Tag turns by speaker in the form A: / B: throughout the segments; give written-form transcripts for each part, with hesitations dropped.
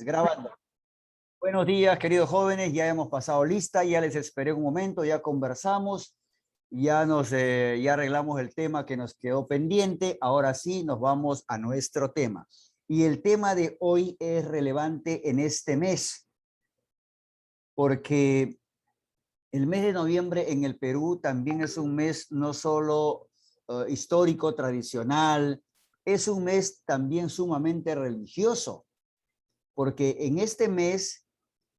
A: Grabando. Buenos días, queridos jóvenes. Ya hemos pasado lista, ya les esperé un momento, ya conversamos, ya arreglamos el tema que nos quedó pendiente. Ahora sí, nos vamos a nuestro tema. Y el tema de hoy es relevante en este mes, porque el mes de noviembre en el Perú también es un mes no solo histórico, tradicional, es un mes también sumamente religioso, porque en este mes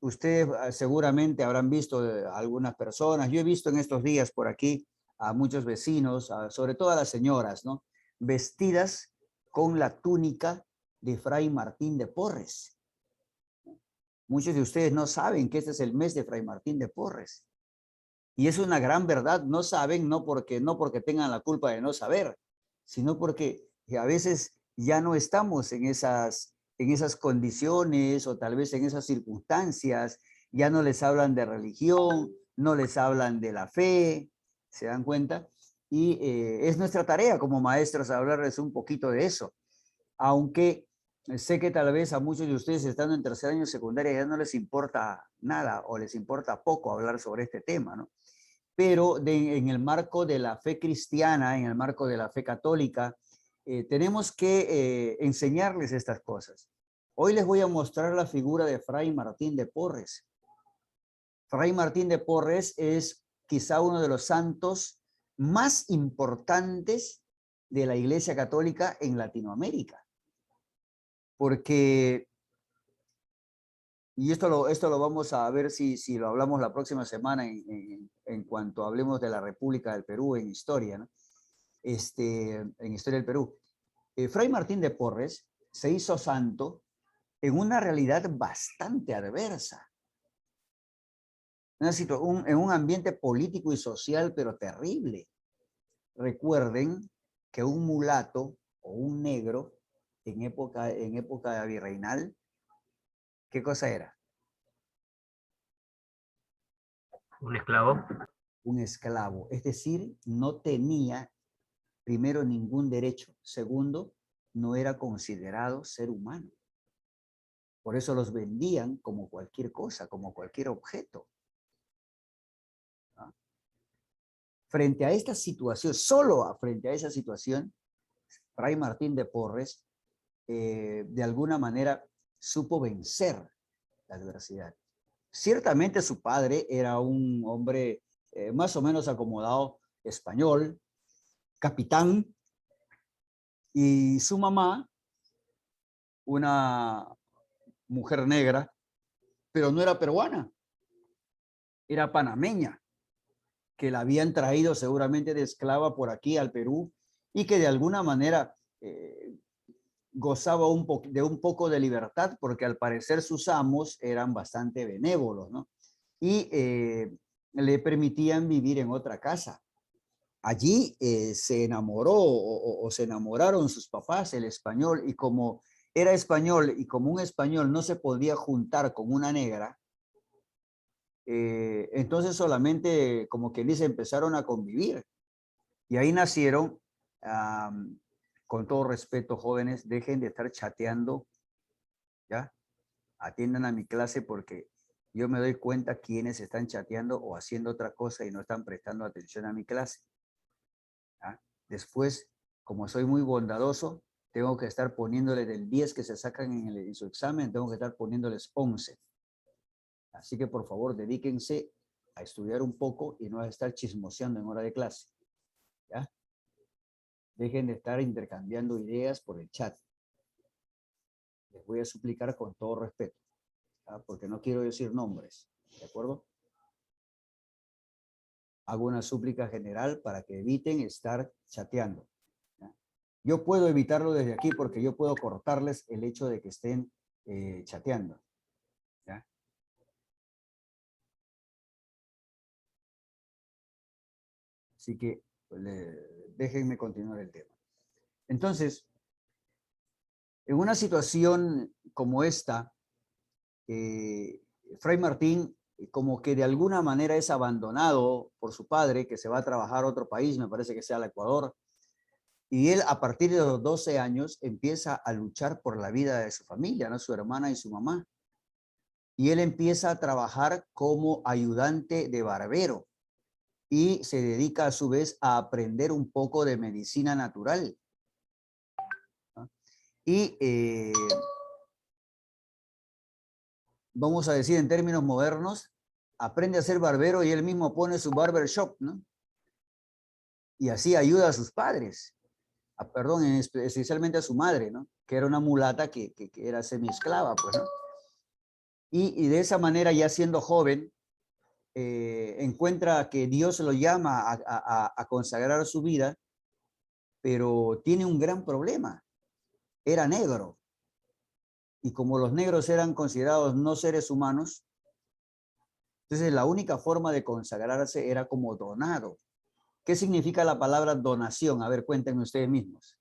A: ustedes seguramente habrán visto algunas personas, yo he visto en estos días por aquí a muchos vecinos, sobre todo a las señoras, ¿no? Vestidas con la túnica de Fray Martín de Porres. Muchos de ustedes no saben que este es el mes de Fray Martín de Porres. Y es una gran verdad, no saben, no porque tengan la culpa de no saber, sino porque a veces ya no estamos en esas condiciones o tal vez en esas circunstancias, ya no les hablan de religión, no les hablan de la fe, ¿se dan cuenta? Y es nuestra tarea como maestros hablarles un poquito de eso, aunque sé que tal vez a muchos de ustedes estando en tercer año de secundaria ya no les importa nada o les importa poco hablar sobre este tema, ¿no? Pero en el marco de la fe cristiana, en el marco de la fe católica, tenemos que enseñarles estas cosas. Hoy les voy a mostrar la figura de Fray Martín de Porres. Fray Martín de Porres es quizá uno de los santos más importantes de la Iglesia Católica en Latinoamérica, porque y esto lo vamos a ver si lo hablamos la próxima semana en cuanto hablemos de la República del Perú en historia, ¿no? En historia del Perú. Fray Martín de Porres se hizo santo en una realidad bastante adversa, en un ambiente político y social, pero terrible. Recuerden que un mulato o un negro en época virreinal, ¿qué cosa era?
B: Un esclavo.
A: Un esclavo, es decir, no tenía, primero, ningún derecho, segundo, no era considerado ser humano. Por eso los vendían como cualquier cosa, como cualquier objeto. ¿No? Frente a esta situación, frente a esa situación, Fray Martín de Porres, de alguna manera, supo vencer la adversidad. Ciertamente su padre era un hombre más o menos acomodado, español, capitán, y su mamá, una mujer negra, pero no era peruana, era panameña, que la habían traído seguramente de esclava por aquí al Perú y que de alguna manera gozaba de un poco de libertad porque al parecer sus amos eran bastante benévolos, ¿no? Y le permitían vivir en otra casa. Allí se enamoró o se enamoraron sus papás, el español, y como era español y como un español no se podía juntar con una negra, entonces solamente, como quien dice, empezaron a convivir. Y ahí nacieron, con todo respeto, jóvenes, dejen de estar chateando, ¿ya? Atiendan a mi clase porque yo me doy cuenta quienes están chateando o haciendo otra cosa y no están prestando atención a mi clase. ¿Ya? Después, como soy muy bondadoso, tengo que estar poniéndole del 10 que se sacan en su examen, tengo que estar poniéndoles 11. Así que por favor, dedíquense a estudiar un poco y no a estar chismoseando en hora de clase. ¿Ya? Dejen de estar intercambiando ideas por el chat. Les voy a suplicar con todo respeto, ¿ya? Porque no quiero decir nombres, ¿de acuerdo? Hago una súplica general para que eviten estar chateando. ¿Ya? Yo puedo evitarlo desde aquí porque yo puedo cortarles el hecho de que estén chateando. ¿Ya? Así que pues, déjenme continuar el tema. Entonces, en una situación como esta, Fray Martín como que de alguna manera es abandonado por su padre, que se va a trabajar a otro país, me parece que sea al Ecuador, Y él a partir de los 12 años empieza a luchar por la vida de su familia, ¿no? Su hermana y su mamá. Y él empieza a trabajar como ayudante de barbero y se dedica a su vez a aprender un poco de medicina natural. ¿No? Y vamos a decir en términos modernos, aprende a ser barbero y él mismo pone su barber shop, ¿no? Y así ayuda a sus padres, perdón, especialmente a su madre, ¿no? Que era una mulata que era semiesclava, pues, ¿no? Y de esa manera, ya siendo joven, encuentra que Dios lo llama a consagrar su vida, pero tiene un gran problema. Era negro. Y como los negros eran considerados no seres humanos, entonces la única forma de consagrarse era como donado. ¿Qué significa la palabra donación? A ver, cuéntenme ustedes mismos.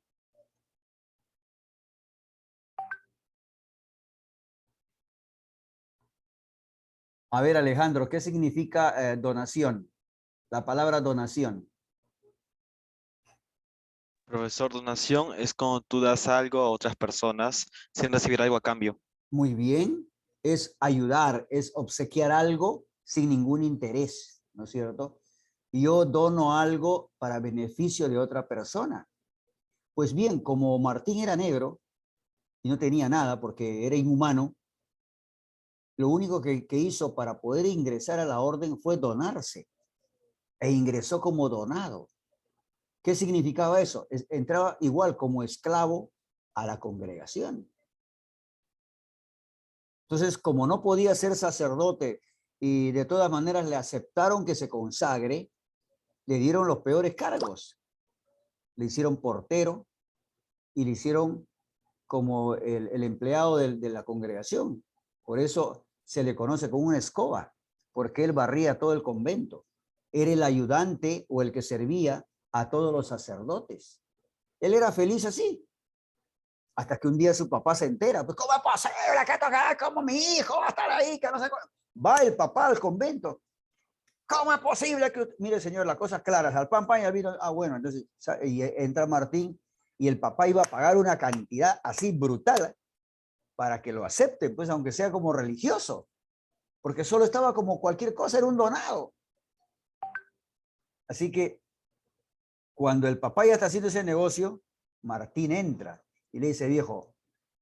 A: A ver, Alejandro, ¿qué significa donación? La palabra donación.
C: Profesor, donación es cuando tú das algo a otras personas sin recibir algo a cambio.
A: Muy bien. Es ayudar, es obsequiar algo sin ningún interés, ¿no es cierto? Yo dono algo para beneficio de otra persona. Pues bien, como Martín era negro y no tenía nada porque era inhumano, lo único que hizo para poder ingresar a la orden fue donarse e ingresó como donado. ¿Qué significaba eso? Entraba igual como esclavo a la congregación. Entonces, como no podía ser sacerdote y de todas maneras le aceptaron que se consagre, le dieron los peores cargos. Le hicieron portero y le hicieron como el empleado de la congregación. Por eso se le conoce como una escoba, porque él barría todo el convento. Era el ayudante o el que servía a todos los sacerdotes. Él era feliz así, hasta que un día su papá se entera. Pues, ¿cómo es posible que toca como mi hijo va a estar ahí? Que no sé cómo. Va el papá al convento. ¿Cómo es posible que...? Mire, señor, las cosas claras, al pan, pan y al vino. Ah, bueno, entonces y entra Martín y el papá iba a pagar una cantidad así brutal para que lo acepten, pues aunque sea como religioso, porque solo estaba como cualquier cosa, era un donado. Así que cuando el papá ya está haciendo ese negocio, Martín entra y le dice, viejo,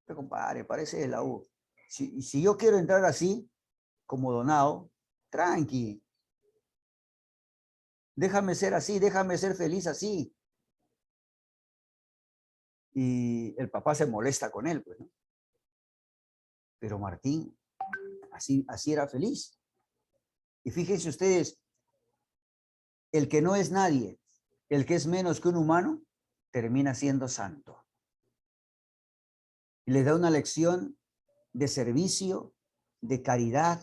A: compadre, parece de la U. Si yo quiero entrar así, como donado, tranqui, déjame ser así, déjame ser feliz así. Y el papá se molesta con él, pues, ¿no? Pero Martín así era feliz. Y fíjense ustedes, el que no es nadie, el que es menos que un humano, termina siendo santo. Y les da una lección de servicio, de caridad.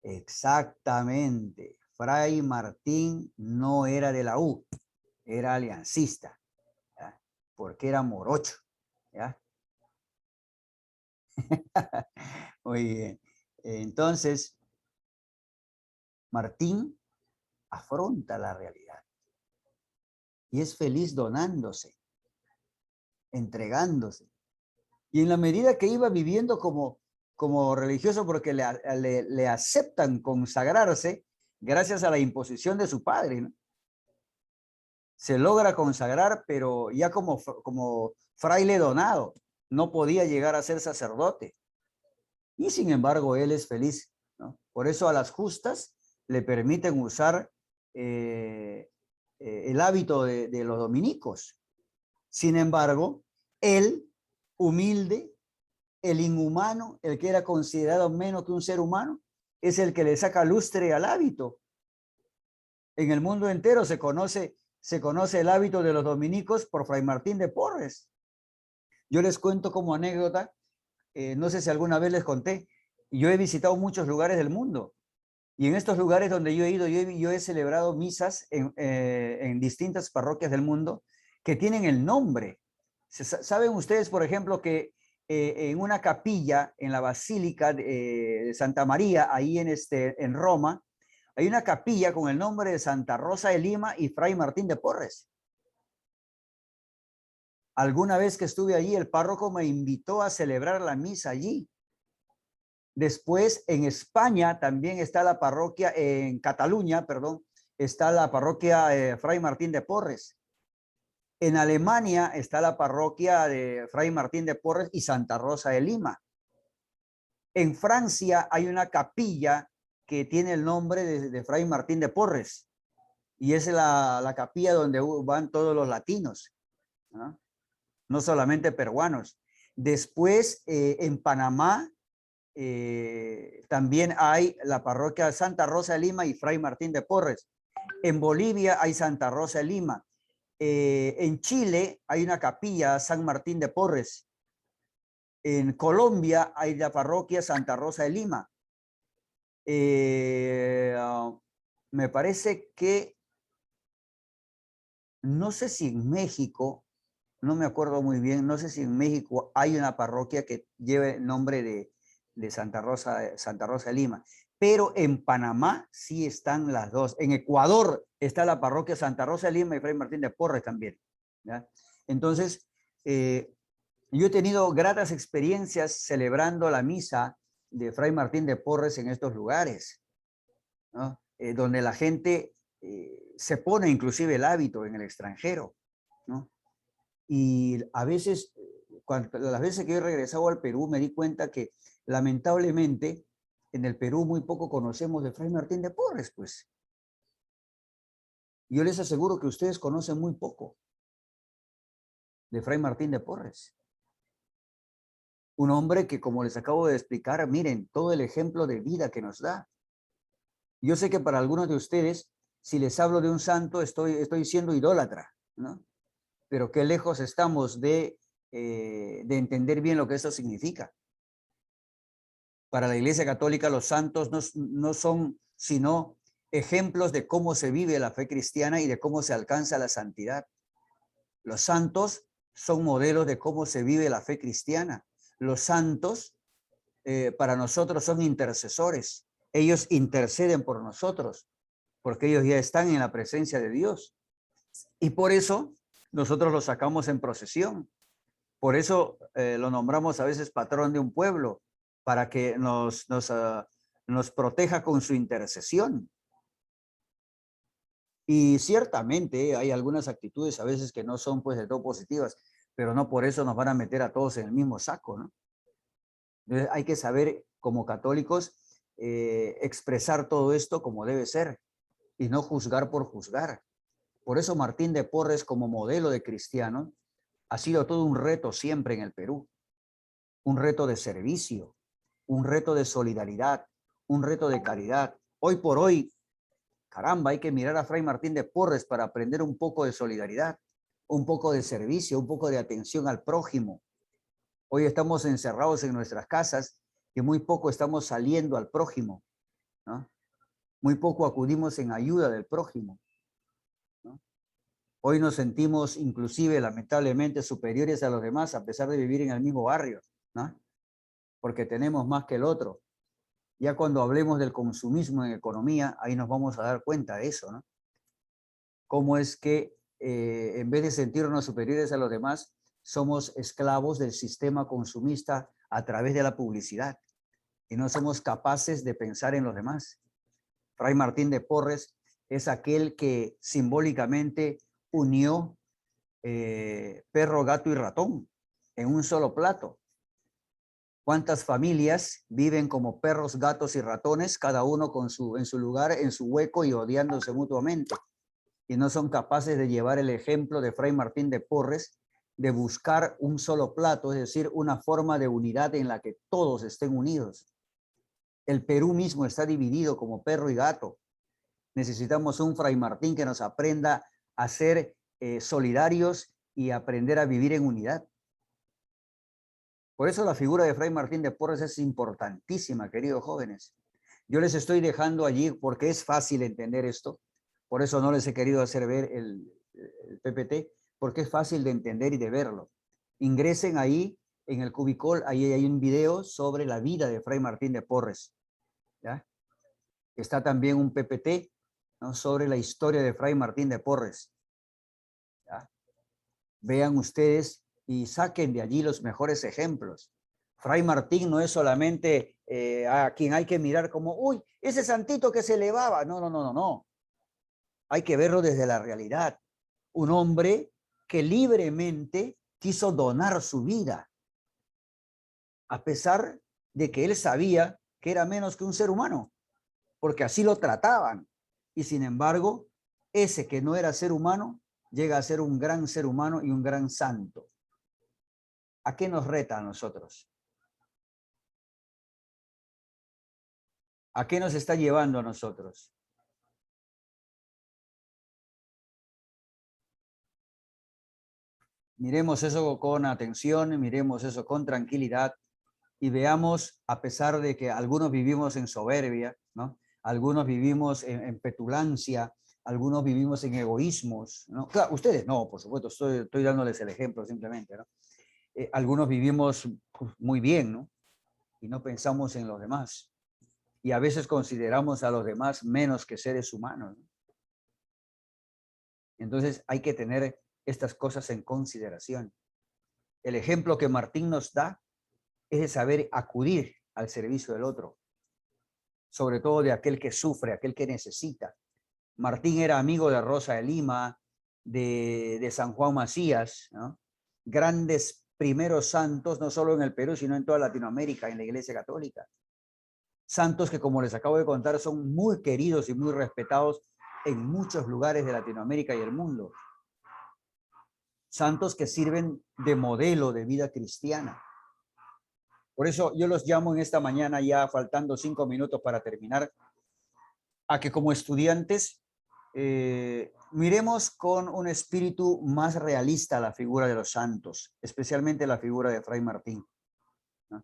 A: Exactamente. Fray Martín no era de la U, era aliancista, ¿ya? Porque era morocho, ¿ya? Muy bien. Entonces, Martín afronta la realidad y es feliz donándose, entregándose. Y en la medida que iba viviendo como religioso, porque le aceptan consagrarse gracias a la imposición de su padre, ¿no? Se logra consagrar, pero ya como fraile donado, no podía llegar a ser sacerdote. Y sin embargo, él es feliz, ¿no? Por eso a las justas le permiten usar el hábito de los dominicos. Sin embargo, él, humilde, el inhumano, el que era considerado menos que un ser humano, es el que le saca lustre al hábito. En el mundo entero se conoce el hábito de los dominicos por Fray Martín de Porres. Yo les cuento como anécdota, no sé si alguna vez les conté, yo he visitado muchos lugares del mundo y en estos lugares donde yo he ido, yo he celebrado misas en distintas parroquias del mundo que tienen el nombre. ¿Saben ustedes, por ejemplo, que en una capilla en la Basílica de Santa María, ahí en Roma, hay una capilla con el nombre de Santa Rosa de Lima y Fray Martín de Porres? Alguna vez que estuve allí, el párroco me invitó a celebrar la misa allí. Después, en España también está la parroquia, en Cataluña, perdón, está la parroquia Fray Martín de Porres. En Alemania está la parroquia de Fray Martín de Porres y Santa Rosa de Lima. En Francia hay una capilla que tiene el nombre de Fray Martín de Porres y es la capilla donde van todos los latinos, ¿no? No solamente peruanos. Después, en Panamá, también hay la parroquia Santa Rosa de Lima y Fray Martín de Porres. En Bolivia hay Santa Rosa de Lima. En Chile hay una capilla San Martín de Porres. En Colombia hay la parroquia Santa Rosa de Lima. Me parece que, no sé si en México, no me acuerdo muy bien, no sé si en México hay una parroquia que lleve el nombre de Santa Rosa de Lima, pero en Panamá sí están las dos. En Ecuador está la parroquia Santa Rosa de Lima y Fray Martín de Porres también, ¿ya? Entonces, yo he tenido gratas experiencias celebrando la misa de Fray Martín de Porres en estos lugares, ¿no? Donde la gente se pone inclusive el hábito en el extranjero, ¿no? Y a veces, las veces que he regresado al Perú, me di cuenta que lamentablemente en el Perú muy poco conocemos de Fray Martín de Porres, pues. Yo les aseguro que ustedes conocen muy poco de Fray Martín de Porres. Un hombre que, como les acabo de explicar, miren, todo el ejemplo de vida que nos da. Yo sé que para algunos de ustedes, si les hablo de un santo, estoy siendo idólatra, ¿no? Pero qué lejos estamos de entender bien lo que eso significa. Para la Iglesia Católica, los santos no son sino ejemplos de cómo se vive la fe cristiana y de cómo se alcanza la santidad. Los santos son modelos de cómo se vive la fe cristiana. Los santos para nosotros son intercesores. Ellos interceden por nosotros, porque ellos ya están en la presencia de Dios. Y por eso nosotros los sacamos en procesión. Por eso lo nombramos a veces patrón de un pueblo, para que nos proteja con su intercesión. Y ciertamente hay algunas actitudes a veces que no son pues de todo positivas, pero no por eso nos van a meter a todos en el mismo saco, ¿no? Entonces hay que saber como católicos expresar todo esto como debe ser y no juzgar por juzgar. Por eso Martín de Porres, como modelo de cristiano, ha sido todo un reto siempre en el Perú. Un reto de servicio, un reto de solidaridad, un reto de caridad. Hoy por hoy, caramba, hay que mirar a Fray Martín de Porres para aprender un poco de solidaridad, un poco de servicio, un poco de atención al prójimo. Hoy estamos encerrados en nuestras casas y muy poco estamos saliendo al prójimo, ¿no? Muy poco acudimos en ayuda del prójimo, ¿no? Hoy nos sentimos inclusive lamentablemente superiores a los demás a pesar de vivir en el mismo barrio, ¿no? Porque tenemos más que el otro. Ya cuando hablemos del consumismo en economía, ahí nos vamos a dar cuenta de eso, ¿no? Cómo es que en vez de sentirnos superiores a los demás, somos esclavos del sistema consumista a través de la publicidad y no somos capaces de pensar en los demás. Fray Martín de Porres es aquel que simbólicamente unió perro, gato y ratón en un solo plato. ¿Cuántas familias viven como perros, gatos y ratones, cada uno en su lugar, en su hueco y odiándose mutuamente? Y no son capaces de llevar el ejemplo de Fray Martín de Porres, de buscar un solo plato, es decir, una forma de unidad en la que todos estén unidos. El Perú mismo está dividido como perro y gato. Necesitamos un Fray Martín que nos aprenda a ser solidarios y aprender a vivir en unidad. Por eso la figura de Fray Martín de Porres es importantísima, queridos jóvenes. Yo les estoy dejando allí porque es fácil entender esto. Por eso no les he querido hacer ver el PPT, porque es fácil de entender y de verlo. Ingresen ahí en el Cubicol, ahí hay un video sobre la vida de Fray Martín de Porres, ¿ya? Está también un PPT, ¿no?, sobre la historia de Fray Martín de Porres, ¿ya? Vean ustedes y saquen de allí los mejores ejemplos. Fray Martín no es solamente a quien hay que mirar como, uy, ese santito que se elevaba. No, no, no, no, no. Hay que verlo desde la realidad. Un hombre que libremente quiso donar su vida, a pesar de que él sabía que era menos que un ser humano, porque así lo trataban. Y sin embargo, ese que no era ser humano, llega a ser un gran ser humano y un gran santo. ¿A qué nos reta a nosotros? ¿A qué nos está llevando a nosotros? Miremos eso con atención, miremos eso con tranquilidad y veamos, a pesar de que algunos vivimos en soberbia, ¿no? Algunos vivimos en petulancia, algunos vivimos en egoísmos, ¿no? Claro, ustedes no, por supuesto, estoy dándoles el ejemplo simplemente, ¿no? Algunos vivimos pues, muy bien, ¿no? Y no pensamos en los demás. Y a veces consideramos a los demás menos que seres humanos, ¿no? Entonces hay que tener estas cosas en consideración. El ejemplo que Martín nos da es de saber acudir al servicio del otro, sobre todo de aquel que sufre, aquel que necesita. Martín era amigo de Rosa de Lima, de San Juan Macías, ¿no? Grandes primeros santos, no solo en el Perú, sino en toda Latinoamérica, en la Iglesia Católica. Santos que, como les acabo de contar, son muy queridos y muy respetados en muchos lugares de Latinoamérica y el mundo. Santos que sirven de modelo de vida cristiana. Por eso yo los llamo en esta mañana, ya faltando 5 minutos para terminar, a que como estudiantes miremos con un espíritu más realista la figura de los santos, especialmente la figura de Fray Martín, ¿no?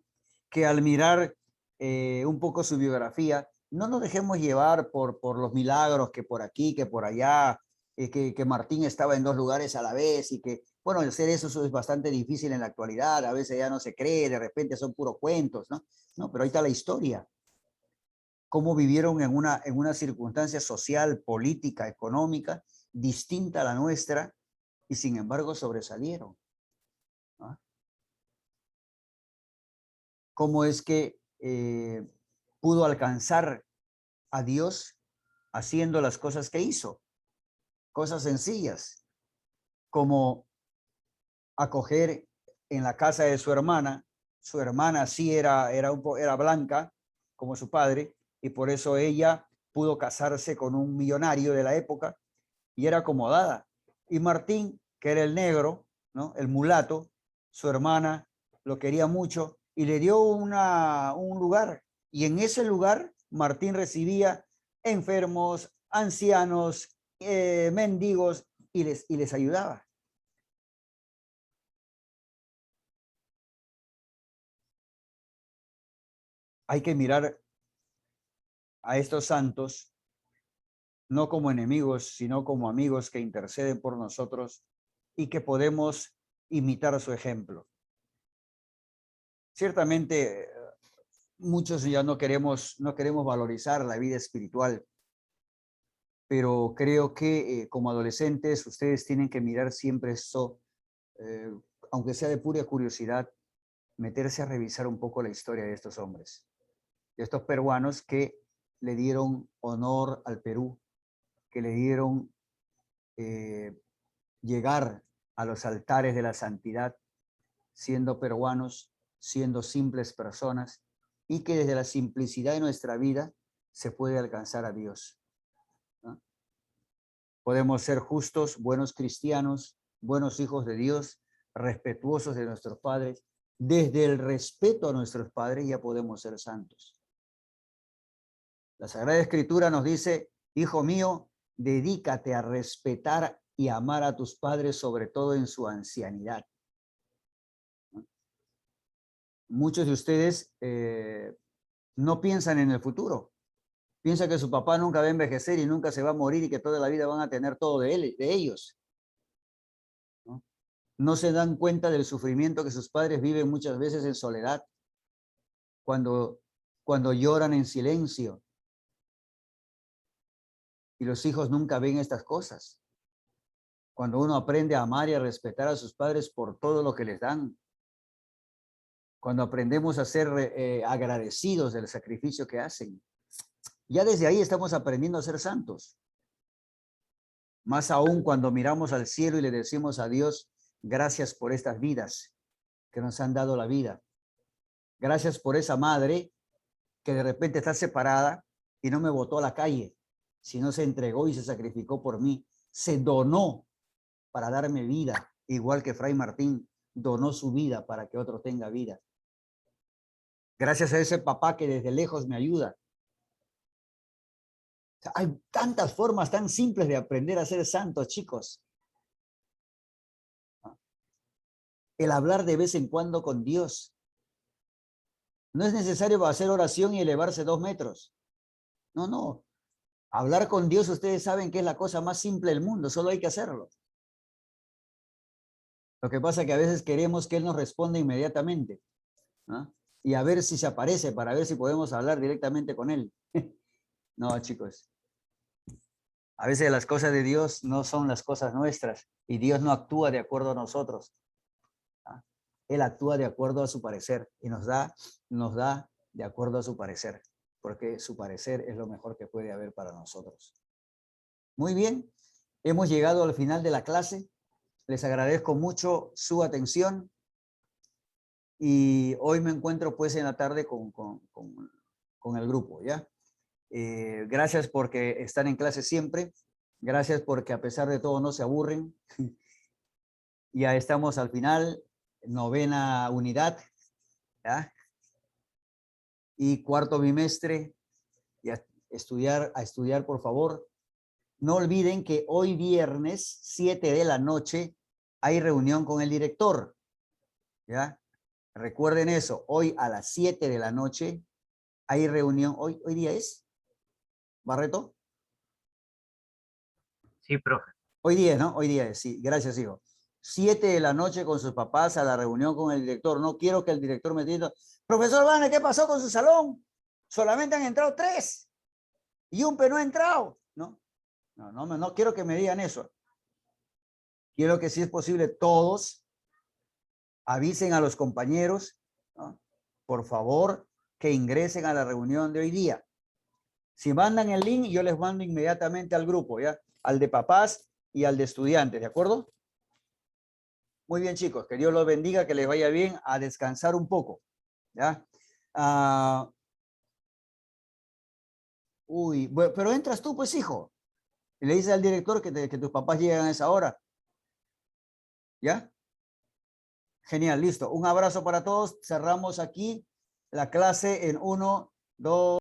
A: Que al mirar un poco su biografía, no nos dejemos llevar por los milagros que por aquí, que por allá, que Martín estaba en 2 lugares a la vez y que, bueno, hacer eso es bastante difícil en la actualidad, a veces ya no se cree, de repente son puros cuentos, ¿no? No, pero ahí está la historia, cómo vivieron en una circunstancia social, política, económica, distinta a la nuestra, y sin embargo sobresalieron, ¿no? Cómo es que pudo alcanzar a Dios haciendo las cosas que hizo, cosas sencillas, como acoger en la casa de su hermana sí era blanca, como su padre, y por eso ella pudo casarse con un millonario de la época y era acomodada. Y Martín, que era el negro, ¿no? El mulato, su hermana lo quería mucho y le dio un lugar. Y en ese lugar Martín recibía enfermos, ancianos, mendigos y les ayudaba. Hay que mirar a estos santos no como enemigos, sino como amigos que interceden por nosotros y que podemos imitar su ejemplo. Ciertamente, muchos ya no queremos valorizar la vida espiritual, pero creo que como adolescentes ustedes tienen que mirar siempre esto, eh, aunque sea de pura curiosidad, meterse a revisar un poco la historia de estos hombres, de estos peruanos que le dieron honor al Perú, que le dieron llegar a los altares de la santidad, siendo peruanos, siendo simples personas, y que desde la simplicidad de nuestra vida se puede alcanzar a Dios, ¿no? Podemos ser justos, buenos cristianos, buenos hijos de Dios, respetuosos de nuestros padres. Desde el respeto a nuestros padres ya podemos ser santos. La Sagrada Escritura nos dice, hijo mío, dedícate a respetar y amar a tus padres, sobre todo en su ancianidad. Muchos de ustedes no piensan en el futuro. Piensan que su papá nunca va a envejecer y nunca se va a morir y que toda la vida van a tener todo de ellos, ¿no? No se dan cuenta del sufrimiento que sus padres viven muchas veces en soledad, cuando lloran en silencio. Y los hijos nunca ven estas cosas. Cuando uno aprende a amar y a respetar a sus padres por todo lo que les dan. Cuando aprendemos a ser agradecidos del sacrificio que hacen. Ya desde ahí estamos aprendiendo a ser santos. Más aún cuando miramos al cielo y le decimos a Dios, gracias por estas vidas que nos han dado la vida. Gracias por esa madre que de repente está separada y no me botó a la calle, sino se entregó y se sacrificó por mí. Se donó para darme vida, igual que Fray Martín donó su vida para que otro tenga vida. Gracias a ese papá que desde lejos me ayuda. O sea, hay tantas formas tan simples de aprender a ser santos, chicos. El hablar de vez en cuando con Dios. No es necesario hacer oración y elevarse 2 metros. No, no. Hablar con Dios, ustedes saben que es la cosa más simple del mundo, solo hay que hacerlo. Lo que pasa es que a veces queremos que Él nos responda inmediatamente, ¿no? Y a ver si se aparece, para ver si podemos hablar directamente con Él. No, chicos. A veces las cosas de Dios no son las cosas nuestras y Dios no actúa de acuerdo a nosotros. ¿Ah? Él actúa de acuerdo a su parecer y nos da de acuerdo a su parecer, porque su parecer es lo mejor que puede haber para nosotros. Muy bien, hemos llegado al final de la clase. Les agradezco mucho su atención y hoy me encuentro pues en la tarde con el grupo, ¿ya? Gracias porque están en clase siempre. Gracias porque a pesar de todo no se aburren. Ya estamos al final, 9ª unidad, ¿ya? Y 4º bimestre. Y a estudiar, por favor. No olviden que hoy viernes, 7 de la noche, hay reunión con el director, ¿ya? Recuerden eso, hoy a las 7 de la noche hay reunión. ¿Hoy día es? ¿Barreto?
B: Sí, profe.
A: Hoy día, ¿no? Hoy día es, sí. Gracias, hijo. 7 de la noche con sus papás a la reunión con el director. No quiero que el director me diga, profesor Vane, ¿qué pasó con su salón? Solamente han entrado 3 y un no ha entrado. No quiero que me digan eso. Quiero que, si es posible, todos avisen a los compañeros, ¿no? Por favor, que ingresen a la reunión de hoy día. Si mandan el link, yo les mando inmediatamente al grupo, ¿ya? Al de papás y al de estudiantes, ¿de acuerdo? Muy bien, chicos, que Dios los bendiga, que les vaya bien, a descansar un poco, ¿ya? Bueno, pero entras tú, pues, hijo. Y le dices al director que tus papás llegan a esa hora. ¿Ya? Genial, listo. Un abrazo para todos. Cerramos aquí la clase en 1, 2.